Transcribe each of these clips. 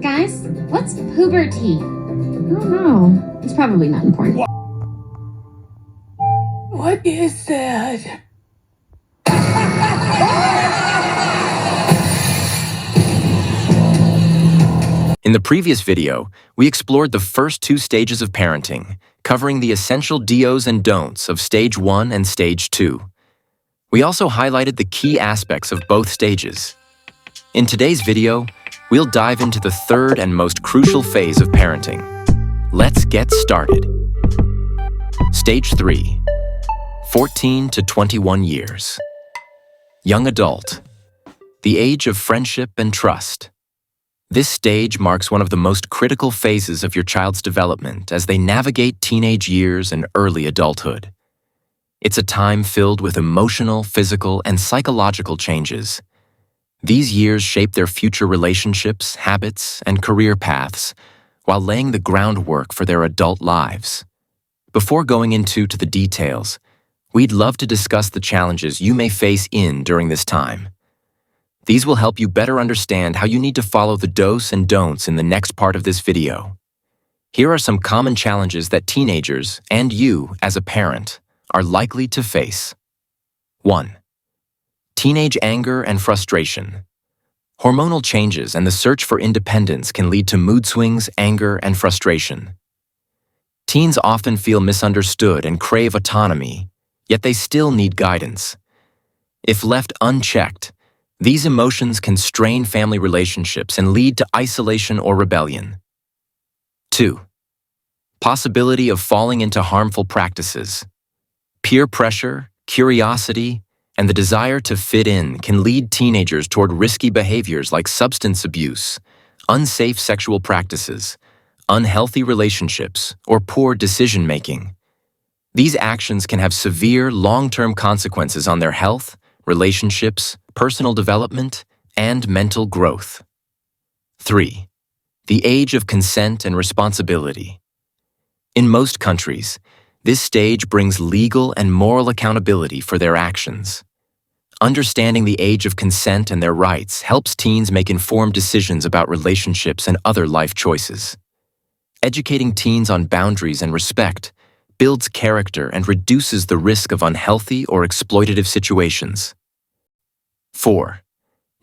Guys, what's puberty? I don't know. It's probably not important. What is that? In the previous video, we explored the first two stages of parenting, covering the essential do's and don'ts of Stage 1 and Stage 2. We also highlighted the key aspects of both stages. In today's video, we'll dive into the third and most crucial phase of parenting. Let's get started. Stage 3, 14 to 21 years. Young adult, the age of friendship and trust. This stage marks one of the most critical phases of your child's development as they navigate teenage years and early adulthood. It's a time filled with emotional, physical, and psychological changes. These years shape their future relationships, habits, and career paths, while laying the groundwork for their adult lives. Before going into the details, we'd love to discuss the challenges you may face during this time. These will help you better understand how you need to follow the do's and don'ts in the next part of this video. Here are some common challenges that teenagers, and you as a parent, are likely to face. 1. Teenage anger and frustration. Hormonal changes and the search for independence can lead to mood swings, anger, and frustration. Teens often feel misunderstood and crave autonomy, yet they still need guidance. If left unchecked, these emotions can strain family relationships and lead to isolation or rebellion. 2. Possibility of falling into harmful practices. Peer pressure, curiosity, and the desire to fit in can lead teenagers toward risky behaviors like substance abuse, unsafe sexual practices, unhealthy relationships, or poor decision-making. These actions can have severe, long-term consequences on their health, relationships, personal development, and mental growth. 3. The age of consent and responsibility. In most countries, this stage brings legal and moral accountability for their actions. Understanding the age of consent and their rights helps teens make informed decisions about relationships and other life choices. Educating teens on boundaries and respect builds character and reduces the risk of unhealthy or exploitative situations. 4.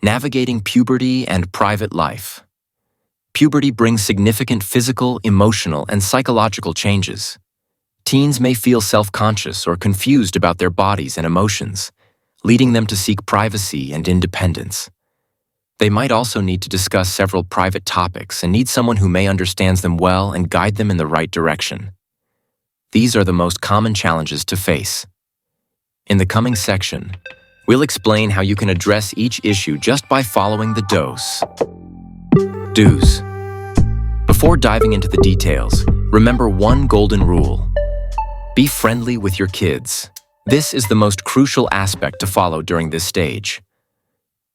Navigating puberty and private life. Puberty brings significant physical, emotional, and psychological changes. Teens may feel self-conscious or confused about their bodies and emotions, leading them to seek privacy and independence. They might also need to discuss several private topics and need someone who may understand them well and guide them in the right direction. These are the most common challenges to face. In the coming section, we'll explain how you can address each issue just by following the do's. Before diving into the details, remember one golden rule. Be friendly with your kids. This is the most crucial aspect to follow during this stage.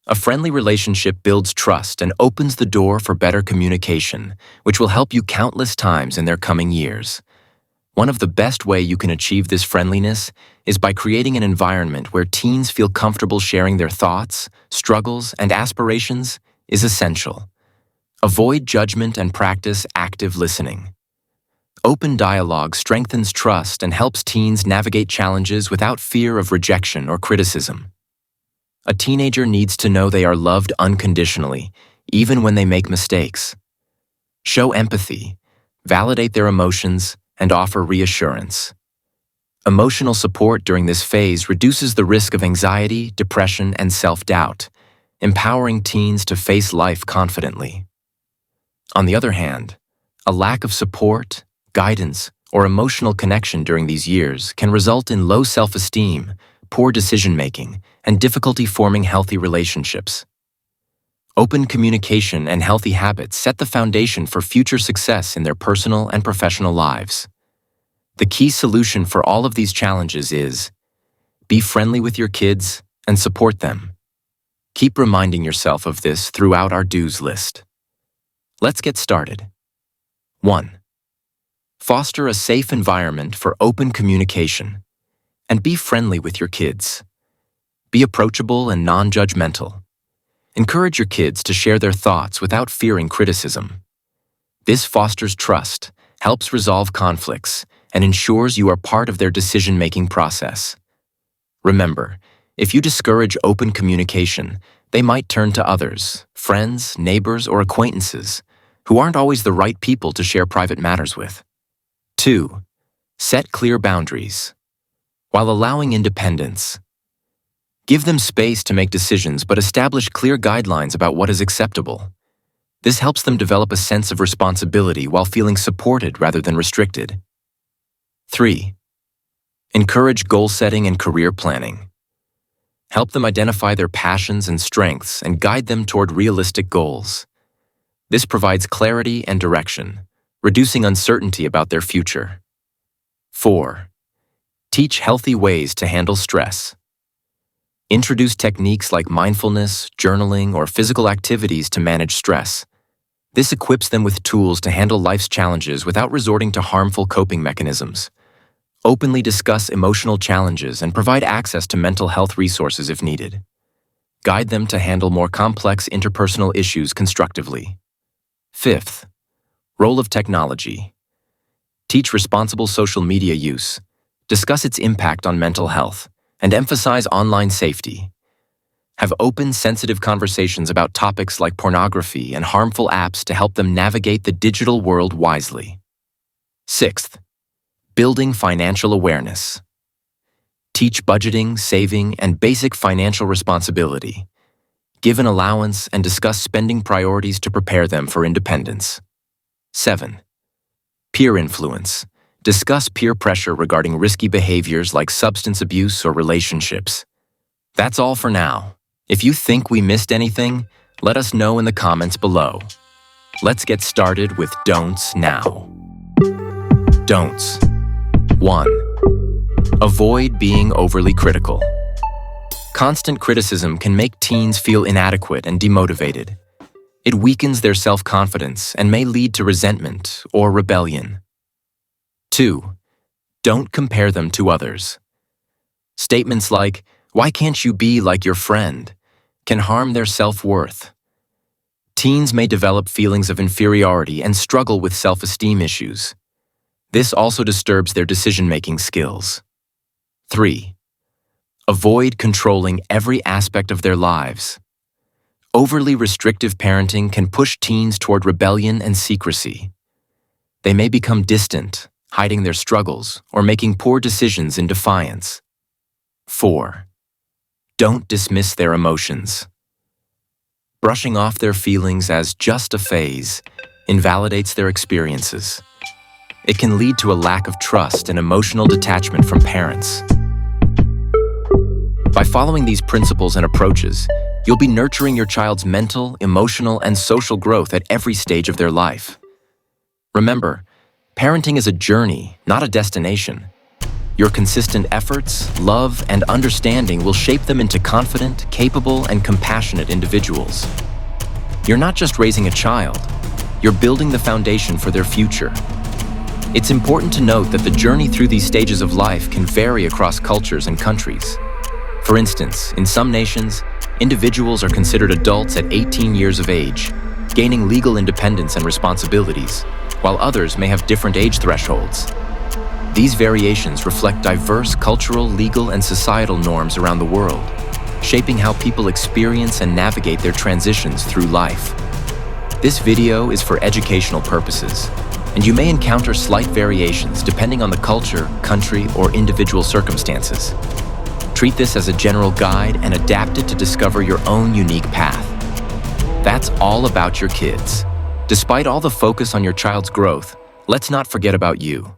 A friendly relationship builds trust and opens the door for better communication, which will help you countless times in their coming years. One of the best ways you can achieve this friendliness is by creating an environment where teens feel comfortable sharing their thoughts, struggles, and aspirations is essential. Avoid judgment and practice active listening. Open dialogue strengthens trust and helps teens navigate challenges without fear of rejection or criticism. A teenager needs to know they are loved unconditionally, even when they make mistakes. Show empathy, validate their emotions, and offer reassurance. Emotional support during this phase reduces the risk of anxiety, depression, and self-doubt, empowering teens to face life confidently. On the other hand, a lack of support, guidance, or emotional connection during these years can result in low self-esteem, poor decision-making, and difficulty forming healthy relationships. Open communication and healthy habits set the foundation for future success in their personal and professional lives. The key solution for all of these challenges is: be friendly with your kids and support them. Keep reminding yourself of this throughout our do's list. Let's get started. 1. Foster a safe environment for open communication, and be friendly with your kids. Be approachable and non-judgmental. Encourage your kids to share their thoughts without fearing criticism. This fosters trust, helps resolve conflicts, and ensures you are part of their decision-making process. Remember, if you discourage open communication, they might turn to others, friends, neighbors, or acquaintances, who aren't always the right people to share private matters with. 2. Set clear boundaries. While allowing independence, give them space to make decisions but establish clear guidelines about what is acceptable. This helps them develop a sense of responsibility while feeling supported rather than restricted. 3. Encourage goal setting and career planning. Help them identify their passions and strengths and guide them toward realistic goals. This provides clarity and direction, reducing uncertainty about their future. 4. Teach healthy ways to handle stress. Introduce techniques like mindfulness, journaling, or physical activities to manage stress. This equips them with tools to handle life's challenges without resorting to harmful coping mechanisms. Openly discuss emotional challenges and provide access to mental health resources if needed. Guide them to handle more complex interpersonal issues constructively. 5th, role of technology. Teach responsible social media use, discuss its impact on mental health, and emphasize online safety. Have open, sensitive conversations about topics like pornography and harmful apps to help them navigate the digital world wisely. 6th, building financial awareness. Teach budgeting, saving, and basic financial responsibility. Give an allowance and discuss spending priorities to prepare them for independence. 7. Peer influence. Discuss peer pressure regarding risky behaviors like substance abuse or relationships. That's all for now. If you think we missed anything, let us know in the comments below. Let's get started with don'ts now. Don'ts. 1. Avoid being overly critical. Constant criticism can make teens feel inadequate and demotivated. It weakens their self-confidence and may lead to resentment or rebellion. 2. Don't compare them to others. Statements like, "Why can't you be like your friend?" can harm their self-worth. Teens may develop feelings of inferiority and struggle with self-esteem issues. This also disturbs their decision-making skills. 3. Avoid controlling every aspect of their lives. Overly restrictive parenting can push teens toward rebellion and secrecy. They may become distant, hiding their struggles, or making poor decisions in defiance. 4. Don't dismiss their emotions. Brushing off their feelings as just a phase invalidates their experiences. It can lead to a lack of trust and emotional detachment from parents. By following these principles and approaches, you'll be nurturing your child's mental, emotional, and social growth at every stage of their life. Remember, parenting is a journey, not a destination. Your consistent efforts, love, and understanding will shape them into confident, capable, and compassionate individuals. You're not just raising a child, you're building the foundation for their future. It's important to note that the journey through these stages of life can vary across cultures and countries. For instance, in some nations, individuals are considered adults at 18 years of age, gaining legal independence and responsibilities, while others may have different age thresholds. These variations reflect diverse cultural, legal, and societal norms around the world, shaping how people experience and navigate their transitions through life. This video is for educational purposes, and you may encounter slight variations depending on the culture, country, or individual circumstances. Treat this as a general guide and adapt it to discover your own unique path. That's all about your kids. Despite all the focus on your child's growth, let's not forget about you.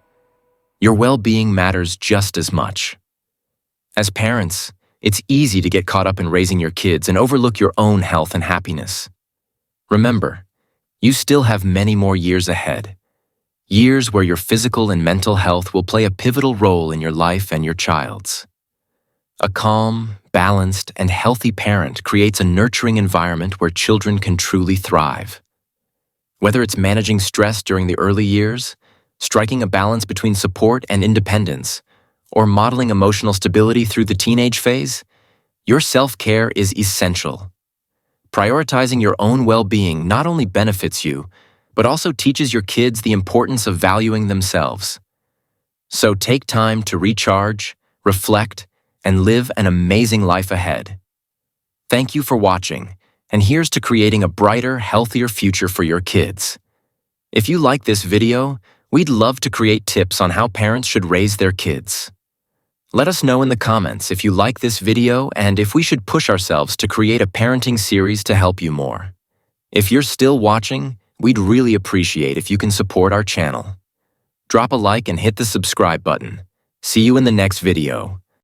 Your well-being matters just as much. As parents, it's easy to get caught up in raising your kids and overlook your own health and happiness. Remember, you still have many more years ahead. Years where your physical and mental health will play a pivotal role in your life and your child's. A calm, balanced, and healthy parent creates a nurturing environment where children can truly thrive. Whether it's managing stress during the early years, striking a balance between support and independence, or modeling emotional stability through the teenage phase, your self-care is essential. prioritizing your own well-being not only benefits you, but also teaches your kids the importance of valuing themselves. So take time to recharge, reflect, and live an amazing life ahead. Thank you for watching, and here's to creating a brighter, healthier future for your kids. If you like this video, we'd love to create tips on how parents should raise their kids. Let us know in the comments if you like this video and if we should push ourselves to create a parenting series to help you more. If you're still watching, we'd really appreciate if you can support our channel. Drop a like and hit the subscribe button. See you in the next video.